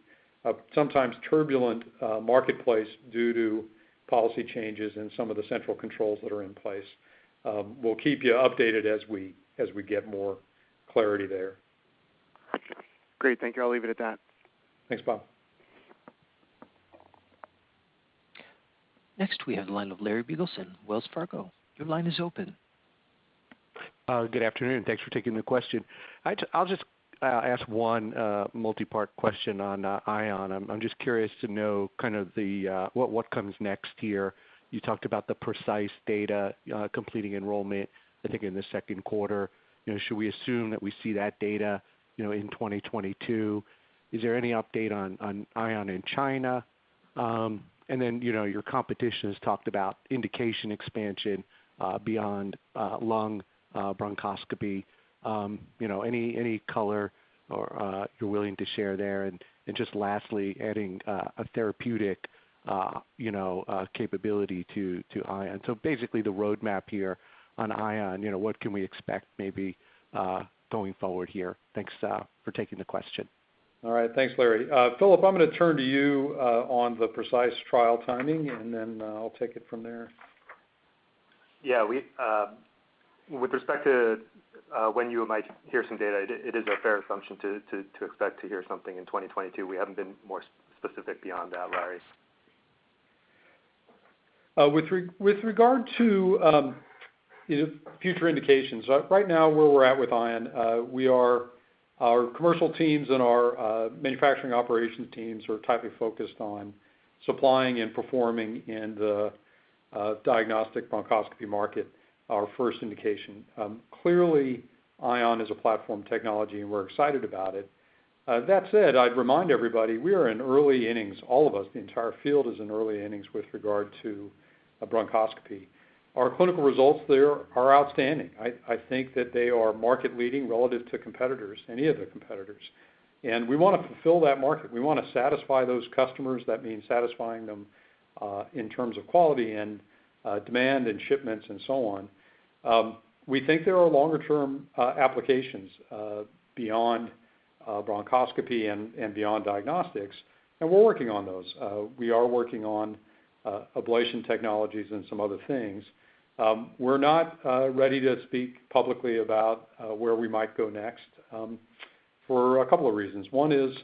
sometimes turbulent marketplace due to policy changes and some of the central controls that are in place. We'll keep you updated as we get more clarity there. Great, thank you. I'll leave it at that. Thanks, Bob. Next, we have the line of Larry Biegelsen, Wells Fargo. Your line is open. Good afternoon. Thanks for taking the question. I'll just ask one multi-part question on ION. I'm just curious to know kind of what comes next here. You talked about the precise data completing enrollment, I think, in the second quarter. Should we assume that we see that data, in 2022? Is there any update on Ion in China? And then, your competition has talked about indication expansion beyond lung bronchoscopy. Any color or you're willing to share there? And just lastly, adding a therapeutic, capability to Ion. So basically, the roadmap here on Ion. What can we expect maybe going forward here? Thanks for taking the question. All right. Thanks, Larry. Philip, I'm going to turn to you on the precise trial timing, and then I'll take it from there. Yeah, with respect to when you might hear some data, it is a fair assumption to expect to hear something in 2022. We haven't been more specific beyond that, Larry. With regard to future indications, right now where we're at with Ion, our commercial teams and our manufacturing operations teams are tightly focused on supplying and performing in the diagnostic bronchoscopy market, our first indication. Clearly, Ion is a platform technology, and we're excited about it. That said, I'd remind everybody we are in early innings. All of us, the entire field, is in early innings with regard to bronchoscopy. Our clinical results there are outstanding. I think that they are market leading relative to competitors, any of the competitors. And we want to fulfill that market. We want to satisfy those customers. That means satisfying them in terms of quality and demand and shipments and so on. We think there are longer term applications beyond bronchoscopy and beyond diagnostics, and we're working on those. We are working on ablation technologies and some other things. We're not ready to speak publicly about where we might go next for a couple of reasons. One is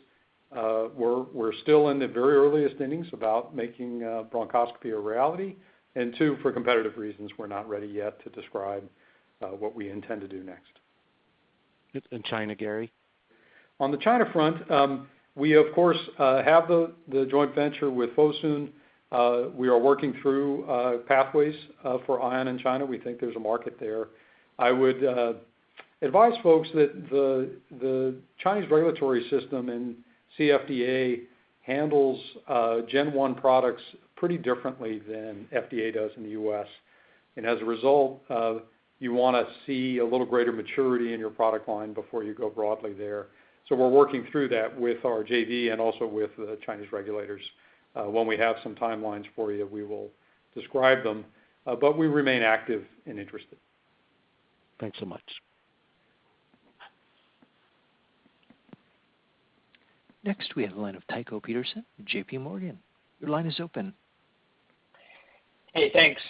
we're still in the very earliest innings about making bronchoscopy a reality, and two, for competitive reasons, we're not ready yet to describe what we intend to do next. In China, Gary? On the China front, we of course have the joint venture with Fosun. We are working through pathways for Ion in China. We think there's a market there. I would advise folks that the Chinese regulatory system and CFDA handles Gen 1 products pretty differently than FDA does in the U.S. And as a result, you want to see a little greater maturity in your product line before you go broadly there. So we're working through that with our JV and also with the Chinese regulators. When we have some timelines for you, we will describe them, but we remain active and interested. Thanks so much. Next, we have the line of Tycho Peterson, J.P. Morgan. Your line is open. Hey, thanks.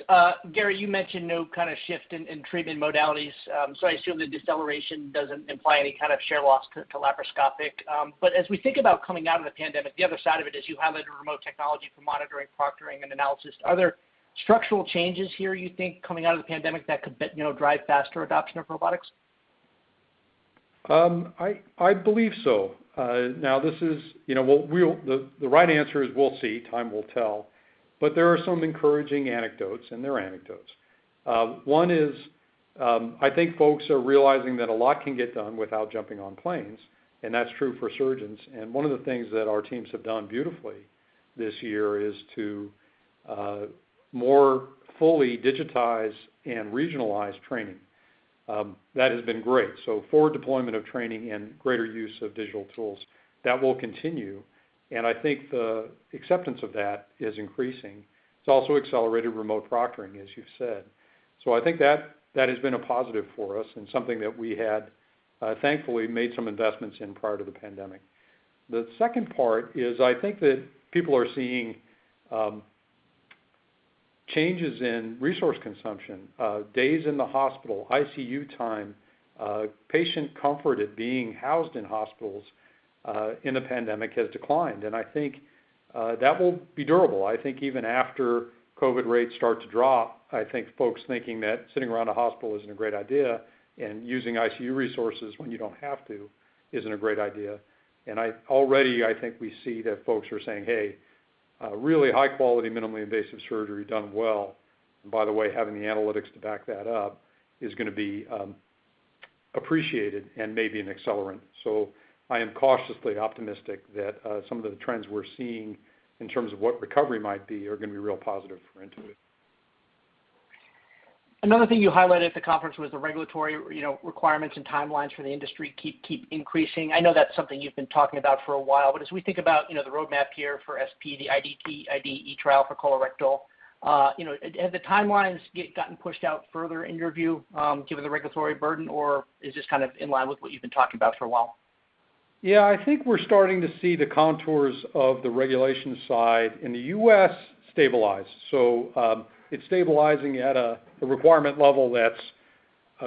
Gary, you mentioned no kind of shift in treatment modalities, so I assume the deceleration doesn't imply any kind of share loss to laparoscopic. But as we think about coming out of the pandemic, the other side of it is you highlighted remote technology for monitoring, proctoring, and analysis. Are there structural changes here you think coming out of the pandemic that could drive faster adoption of robotics? I believe so. Now this is, the right answer is we'll see. Time will tell. But there are some encouraging anecdotes, and they're anecdotes. One is, I think folks are realizing that a lot can get done without jumping on planes, and that's true for surgeons. And one of the things that our teams have done beautifully this year is to more fully digitize and regionalize training. That has been great. So forward deployment of training and greater use of digital tools, that will continue. And I think the acceptance of that is increasing. It's also accelerated remote proctoring, as you've said. So I think that has been a positive for us and something that we had, thankfully, made some investments in prior to the pandemic. The second part is I think that people are seeing changes in resource consumption, days in the hospital, ICU time, patient comfort at being housed in hospitals in the pandemic has declined. And I think that will be durable. I think even after COVID rates start to drop, I think folks thinking that sitting around a hospital isn't a great idea and using ICU resources when you don't have to isn't a great idea. And I think we see that folks are saying, hey, really high quality, minimally invasive surgery done well. And by the way, having the analytics to back that up is going to be appreciated and maybe an accelerant. So I am cautiously optimistic that some of the trends we're seeing in terms of what recovery might be are going to be real positive for Intuitive. Another thing you highlighted at the conference was the regulatory, requirements and timelines for the industry keep increasing. I know that's something you've been talking about for a while, but as we think about, the roadmap here for SP, the IDE trial for colorectal, have the timelines gotten pushed out further in your view, given the regulatory burden, or is this kind of in line with what you've been talking about for a while? Yeah, I think we're starting to see the contours of the regulation side in the U.S. stabilize. So it's stabilizing at a requirement level that's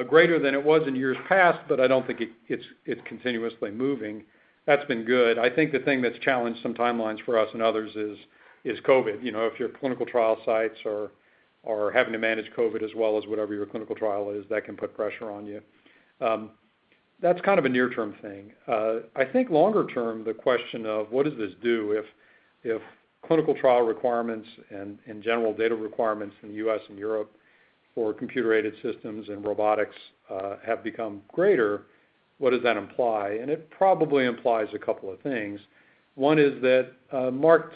greater than it was in years past, but I don't think it's continuously moving. That's been good. I think the thing that's challenged some timelines for us and others is COVID. If your clinical trial sites are having to manage COVID as well as whatever your clinical trial is, that can put pressure on you. That's kind of a near-term thing. I think longer term, the question of what does this do if clinical trial requirements and general data requirements in the U.S. and Europe for computer-aided systems and robotics have become greater, what does that imply? And it probably implies a couple of things. One is that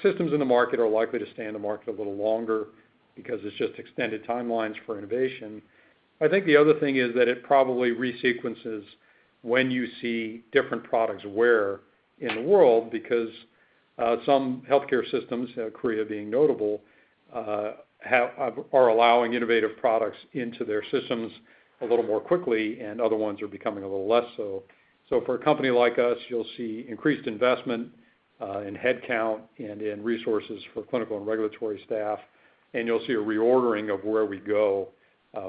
systems in the market are likely to stay in the market a little longer because it's just extended timelines for innovation. I think the other thing is that it probably resequences when you see different products where in the world, because some healthcare systems, Korea being notable, are allowing innovative products into their systems a little more quickly, and other ones are becoming a little less so. So for a company like us, you'll see increased investment in headcount and in resources for clinical and regulatory staff, and you'll see a reordering of where we go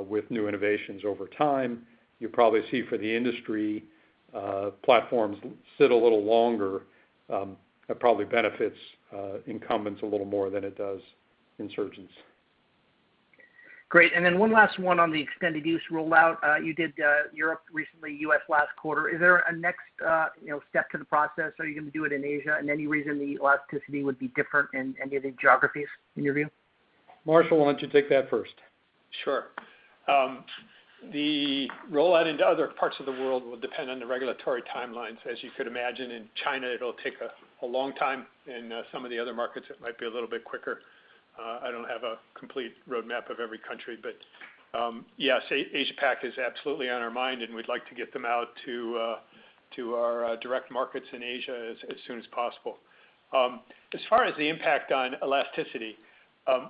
with new innovations over time. You'll probably see for the industry, platforms sit a little longer. That probably benefits incumbents a little more than it does insurgents. Great. And then one last one on the extended use rollout. You did Europe recently, U.S. last quarter. Is there a next step to the process? Are you going to do it in Asia? And any reason the elasticity would be different in any of the geographies in your view? Marshall, why don't you take that first? Sure. The rollout into other parts of the world will depend on the regulatory timelines. As you could imagine, in China, it'll take a long time. In some of the other markets, it might be a little bit quicker. I don't have a complete roadmap of every country, but yes, Asia Pac is absolutely on our mind, and we'd like to get them out to our direct markets in Asia as soon as possible. As far as the impact on elasticity,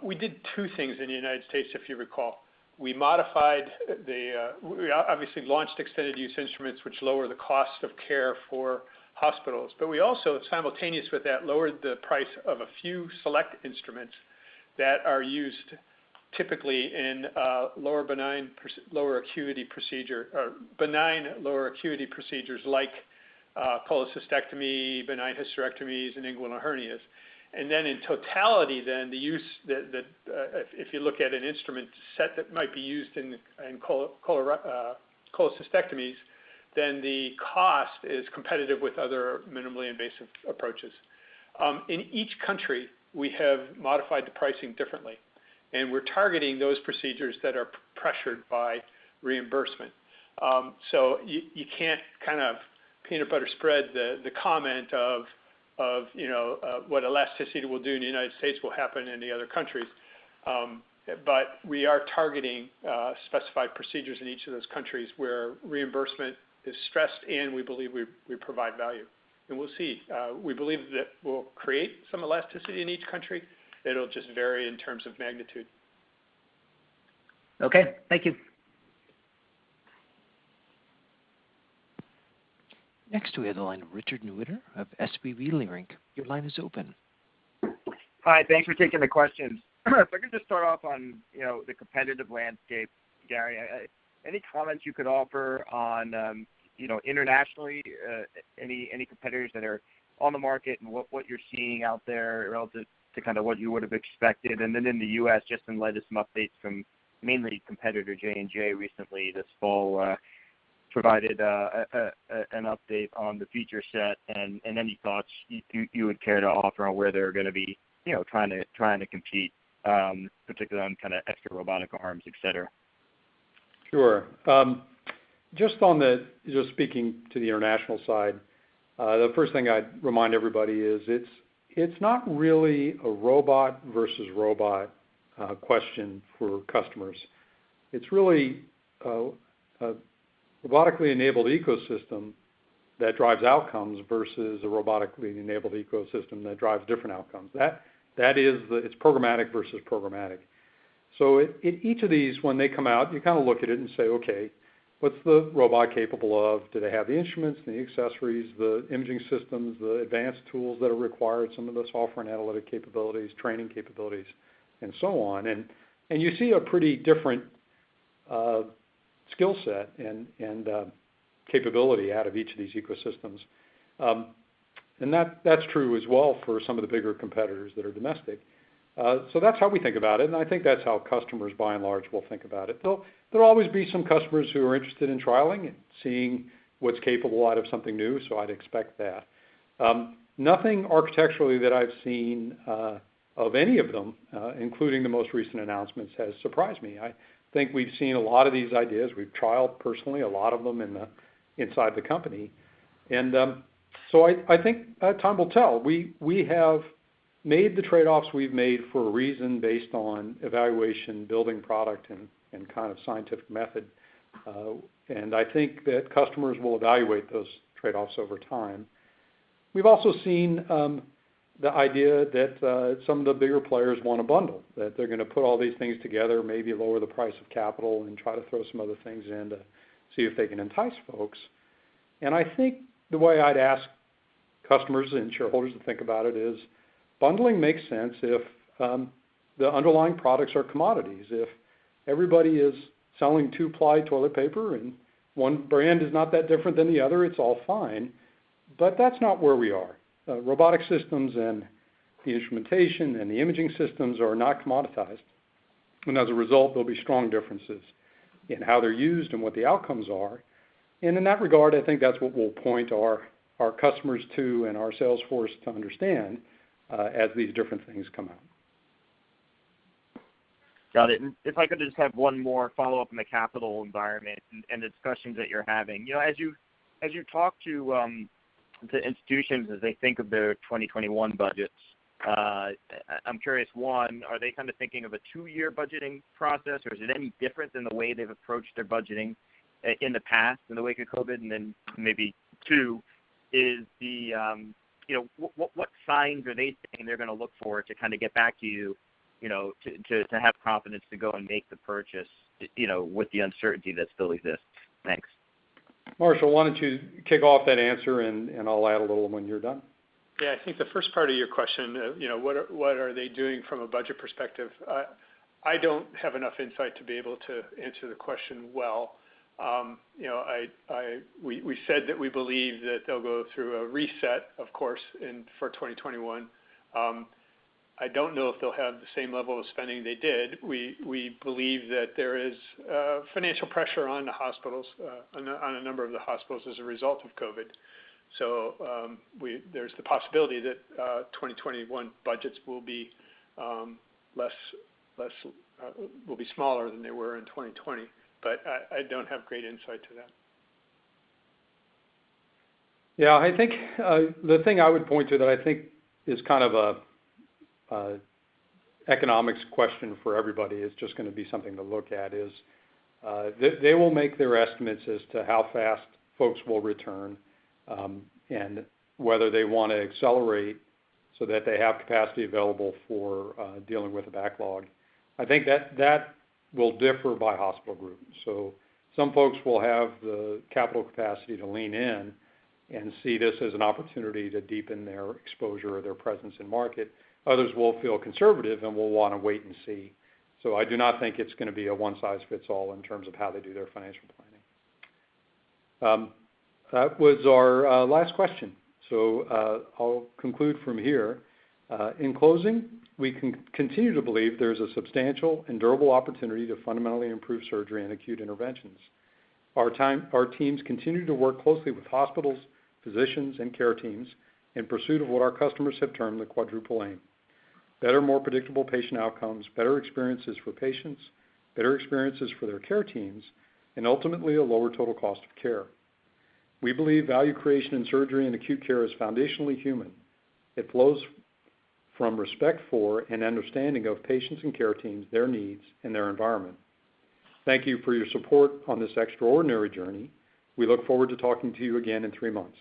we did two things in the United States, if you recall. We modified we obviously launched extended use instruments which lower the cost of care for hospitals, but we also, simultaneous with that, lowered the price of a few select instruments that are used typically in benign lower acuity procedures like cholecystectomy, benign hysterectomies, and inguinal hernias. And then in totality, then the use if you look at an instrument set that might be used in cholecystectomies, then the cost is competitive with other minimally invasive approaches. In each country, we have modified the pricing differently, and we're targeting those procedures that are pressured by reimbursement. So you can't kind of peanut butter spread the comment of what elasticity will do in the United States will happen in the other countries. But we are targeting specified procedures in each of those countries where reimbursement is stressed, and we believe we provide value. And we'll see. We believe that we'll create some elasticity in each country. It'll just vary in terms of magnitude. Okay, thank you. Next, we have the line of Richard Newitter of SVB Leerink. Your line is open. Hi, thanks for taking the questions. If I could just start off on, the competitive landscape, Gary. Any comments you could offer on, internationally, any competitors that are on the market and what you're seeing out there relative to kind of what you would have expected? And then in the U.S., just in light of some updates from mainly competitor J&J recently this fall, provided an update on the feature set and any thoughts you would care to offer on where they're going to be, trying to compete, particularly on kind of extra robotic arms, et cetera. Sure. Just speaking to the international side, The first thing I'd remind everybody is it's not really a robot versus robot question for customers. It's really a robotically enabled ecosystem that drives outcomes versus a robotically enabled ecosystem that drives different outcomes. It's programmatic versus programmatic. So each of these, when they come out, you kind of look at it and say, okay, what's the robot capable of? Do they have the instruments, the accessories, the imaging systems, the advanced tools that are required, some of the software and analytic capabilities, training capabilities, and so on. And you see a pretty different skill set and capability out of each of these ecosystems. And that's true as well for some of the bigger competitors that are domestic. So that's how we think about it, and I think that's how customers, by and large, will think about it. There'll always be some customers who are interested in trialing and seeing what's capable out of something new, so I'd expect that. Nothing architecturally that I've seen of any of them, including the most recent announcements, has surprised me. I think we've seen a lot of these ideas. We've trialed personally a lot of them inside the company. And so I think time will tell. We have made the trade-offs we've made for a reason based on evaluation, building product, and kind of scientific method. And I think that customers will evaluate those trade-offs over time. We've also seen the idea that some of the bigger players want to bundle, that they're going to put all these things together, maybe lower the price of capital and try to throw some other things in to see if they can entice folks. And I think the way I'd ask customers and shareholders to think about it is bundling makes sense if the underlying products are commodities. If everybody is selling 2-ply toilet paper and one brand is not that different than the other, it's all fine. But that's not where we are. Robotic systems and the instrumentation and the imaging systems are not commoditized. And as a result, there'll be strong differences in how they're used and what the outcomes are. And in that regard, I think that's what we'll point our customers to and our sales force to understand as these different things come out. Got it. And if I could just have one more follow-up on the capital environment and the discussions that you're having. You know, as you talk to institutions as they think of their 2021 budgets, I'm curious, one, are they kind of thinking of a 2-year budgeting process, or is it any different than the way they've approached their budgeting in the past in the wake of COVID? And then maybe 2, is the, what signs are they saying they're going to look for to kind of get back to you, to have confidence to go and make the purchase, with the uncertainty that still exists? Thanks. Marshall, why don't you kick off that answer, and I'll add a little when you're done. Yeah, I think the first part of your question, what are they doing from a budget perspective? I don't have enough insight to be able to answer the question well. We said that we believe that they'll go through a reset, of course, for 2021. I don't know if they'll have the same level of spending they did. We believe that there is financial pressure on the hospitals, on a number of the hospitals as a result of COVID. So there's the possibility that 2021 budgets will be will be smaller than they were in 2020. But I don't have great insight to that. Yeah, I think the thing I would point to that I think is kind of a economics question for everybody, is just going to be something to look at, is they will make their estimates as to how fast folks will return and whether they want to accelerate so that they have capacity available for dealing with a backlog. I think that will differ by hospital group. So some folks will have the capital capacity to lean in and see this as an opportunity to deepen their exposure or their presence in market. Others will feel conservative and will want to wait and see. So I do not think it's going to be a one-size-fits-all in terms of how they do their financial planning. That was our last question. So I'll conclude from here. In closing, we can continue to believe there's a substantial and durable opportunity to fundamentally improve surgery and acute interventions. Our teams continue to work closely with hospitals, physicians, and care teams in pursuit of what our customers have termed the quadruple aim: better, more predictable patient outcomes, better experiences for patients, better experiences for their care teams, and ultimately a lower total cost of care. We believe value creation in surgery and acute care is foundationally human. It flows from respect for and understanding of patients and care teams, their needs, and their environment. Thank you for your support on this extraordinary journey. We look forward to talking to you again in 3 months.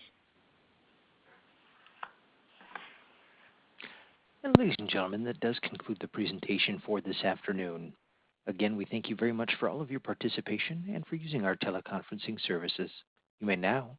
And ladies and gentlemen, that does conclude the presentation for this afternoon. Again, we thank you very much for all of your participation and for using our teleconferencing services. You may now